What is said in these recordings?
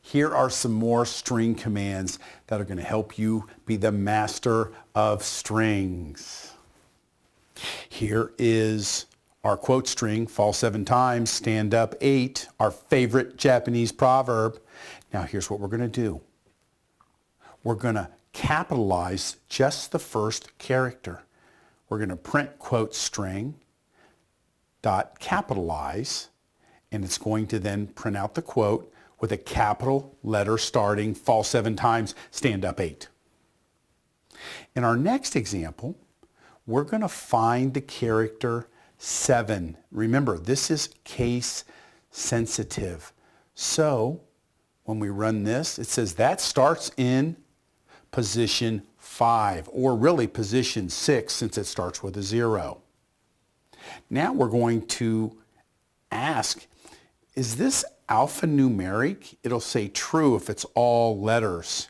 Here are some more string commands that are going to help you be the master of strings. Here is our quote string, fall 7 times, stand up 8, our favorite Japanese proverb. Now here's what we're going to do. We're going to capitalize just the first character. We're going to print quote string dot capitalize, and it's going to then print out the quote with a capital letter starting, fall 7 times, stand up 8. In our next example, we're going to find the character 7. Remember, this is case sensitive. So when we run this, it says that starts in position 5, or really position 6 since it starts with a 0. Now we're going to ask, is this alphanumeric? It'll say true if it's all letters.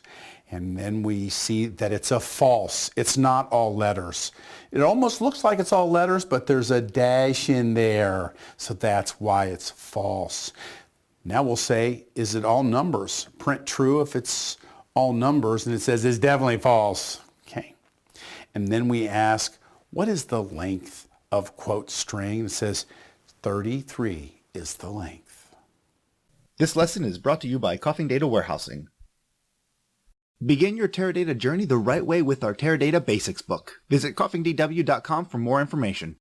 And then we see that it's a false. It's not all letters. It almost looks like it's all letters, but there's a dash in there. So that's why it's false. Now we'll say, is it all numbers? Print true if it's all numbers, and it says it's definitely false. Okay. And then we ask, what is the length of quote string? It says 33 is the length. This lesson is brought to you by Coffing Data Warehousing. Begin your Teradata journey the right way with our Teradata Basics book. Visit coffingdw.com for more information.